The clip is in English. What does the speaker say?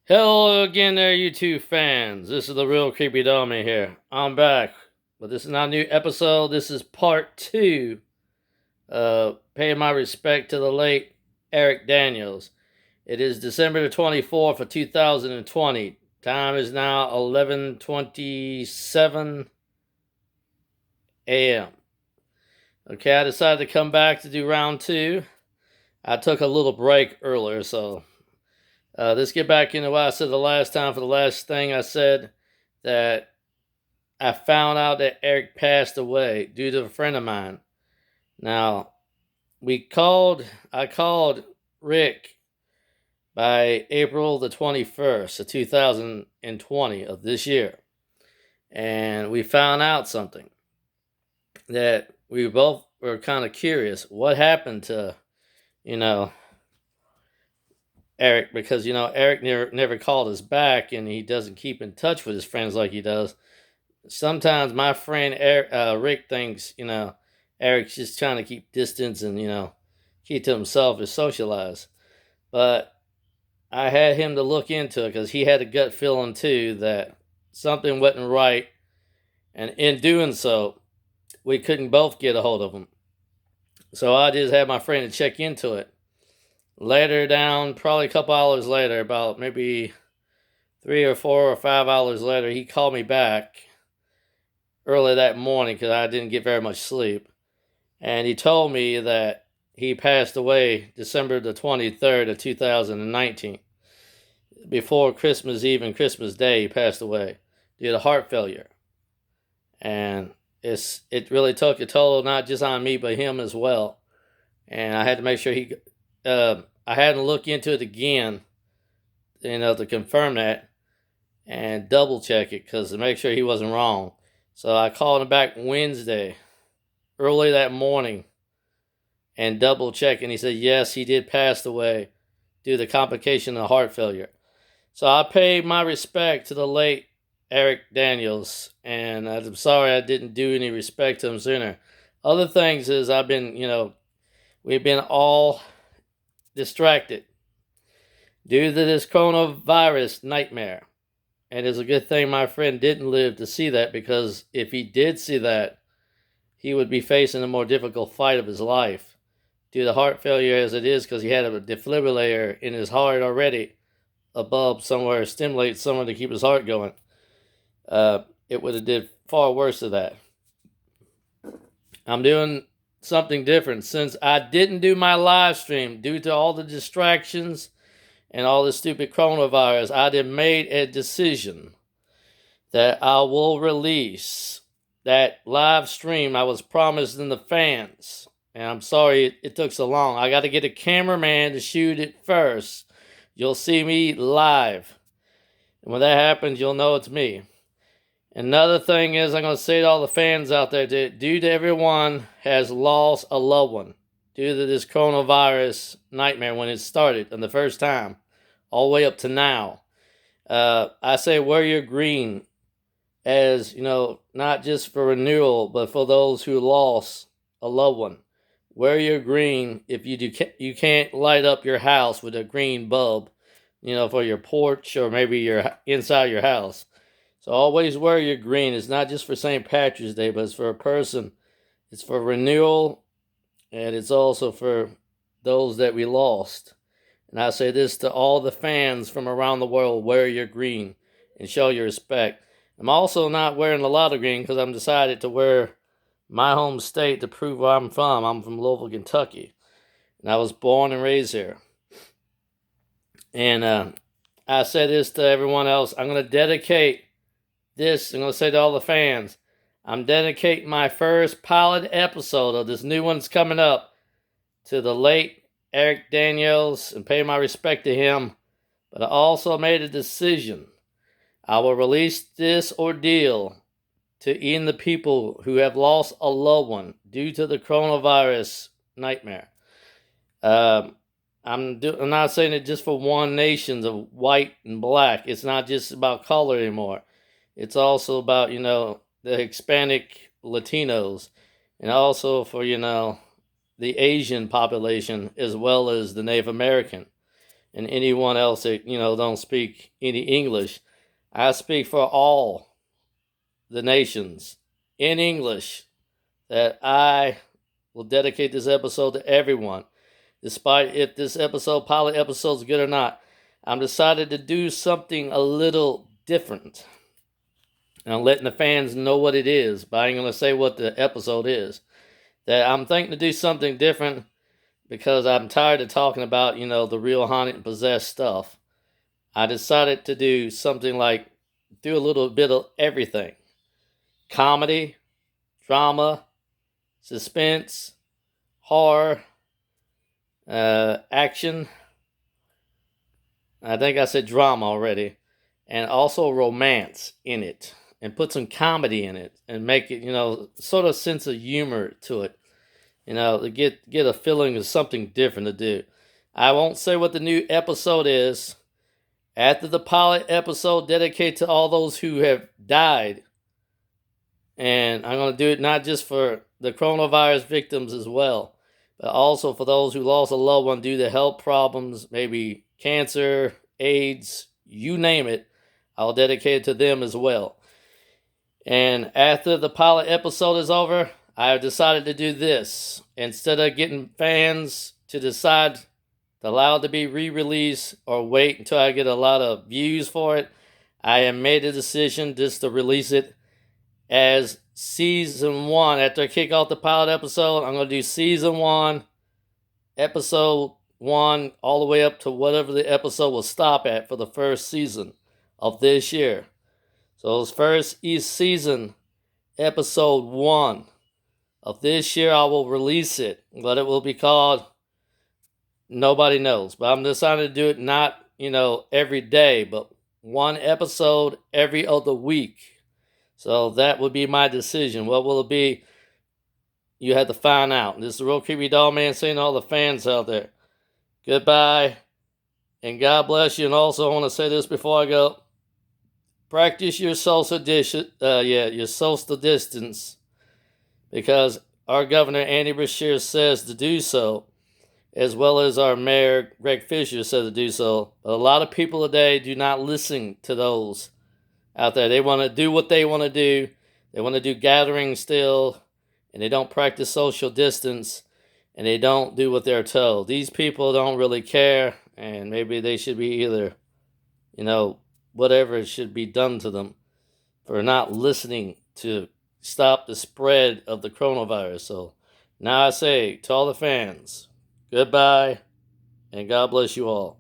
Hello again there, you two fans. This is the real Creepy Dummy here. I'm back, but this is not a new episode. This is part two. Paying my respect to the late Eric Daniels. It is December the 24th of 2020. Time is now 11:27 a.m. Okay, I decided to come back to do round two. I took a little break earlier, so let's get back into what I said the last time. For the last thing I said, that I found out that Eric passed away due to a friend of mine. Now, I called Rick by April the 21st of 2020 of this year. And we found out something that we both were kind of curious. What happened to, you know, Eric? Because, Eric never called us back, and he doesn't keep in touch with his friends like he does. Sometimes my friend Rick thinks, Eric's just trying to keep distance and, keep to himself or socialize. But I had him to look into it because he had a gut feeling too that something wasn't right. And in doing so, we couldn't both get a hold of him. So I just had my friend to check into it. Later down, probably a couple hours later, about maybe 3 or 4 or 5 hours later, he called me back early that morning because I didn't get very much sleep. And he told me that he passed away December the 23rd of 2019. Before Christmas Eve and Christmas Day, he passed away due to heart failure. And it really took a toll, not just on me, but him as well. And I had to make sure I had to look into it again, to confirm that and double check it to make sure he wasn't wrong. So I called him back Wednesday, early that morning, and double checked, and he said yes, he did pass away due to complication of heart failure. So I paid my respect to the late Eric Daniels, and I'm sorry I didn't do any respect to him sooner. Other things is we've been all distracted due to this coronavirus nightmare. And it's a good thing my friend didn't live to see that, because if he did see that, he would be facing a more difficult fight of his life due to heart failure as it is, because he had a defibrillator in his heart already, a bulb somewhere, stimulate someone to keep his heart going. It would have did far worse of that. I'm doing something different since I didn't do my live stream due to all the distractions and all the stupid coronavirus. I did made a decision that I will release that live stream I was promising the fans. And I'm sorry it took so long. I got to get a cameraman to shoot it first. You'll see me live. And when that happens, you'll know it's me. Another thing is, I'm going to say to all the fans out there, due to everyone has lost a loved one due to this coronavirus nightmare when it started and the first time, all the way up to now. I say wear your green, as, not just for renewal, but for those who lost a loved one. Wear your green if you can't light up your house with a green bulb, for your porch or maybe your inside your house. So always wear your green. It's not just for St. Patrick's Day, but it's for a person. It's for renewal, and it's also for those that we lost. And I say this to all the fans from around the world: wear your green and show your respect. I'm also not wearing a lot of green because I'm decided to wear my home state to prove where I'm from. I'm from Louisville, Kentucky, and I was born and raised here. And I say this to everyone else: I'm going to dedicate this. I'm going to say to all the fans, I'm dedicating my first pilot episode of this new one's coming up to the late Eric Daniels and pay my respect to him. But I also made a decision. I will release this ordeal to even the people who have lost a loved one due to the coronavirus nightmare. I'm not saying it just for one nation of white and black. It's not just about color anymore. It's also about, the Hispanic Latinos, and also for, the Asian population as well as the Native American. and anyone else that, don't speak any English. I speak for all the nations in English that I will dedicate this episode to everyone. Despite if this pilot episode is good or not, I'm decided to do something a little different. And I'm letting the fans know what it is, but I ain't going to say what the episode is. That I'm thinking to do something different because I'm tired of talking about, the real haunted and possessed stuff. I decided to do something like do a little bit of everything. Comedy, drama, suspense, horror, action. I think I said drama already. And also romance in it. And put some comedy in it. And make it, sort of sense of humor to it. To get a feeling of something different to do. I won't say what the new episode is. After the pilot episode dedicated to all those who have died. And I'm going to do it not just for the coronavirus victims as well, but also for those who lost a loved one due to health problems, maybe cancer, AIDS, you name it. I'll dedicate it to them as well. And after the pilot episode is over, I decided to do this. Instead of getting fans to decide to allow it to be re-released or wait until I get a lot of views for it, I have made a decision just to release it as season 1. After I kick off the pilot episode, I'm going to do season 1, episode 1, all the way up to whatever the episode will stop at for the first season of this year. So this first season, episode 1 of this year, I will release it, but it will be called Nobody Knows. But I'm deciding to do it not, every day, but one episode every other week. So that would be my decision. What will it be? You have to find out. This is the Real Creepy Doll Man saying to all the fans out there, goodbye, and God bless you. And also, I want to say this before I go. Practice your social distance, because our Governor Andy Beshear says to do so, as well as our Mayor Greg Fisher said to do so. But a lot of people today do not listen to those out there. They want to do what they want to do. They want to do gatherings still, and they don't practice social distance, and they don't do what they're told. These people don't really care, and maybe they should be either, whatever should be done to them for not listening to stop the spread of the coronavirus. So now I say to all the fans, goodbye, and God bless you all.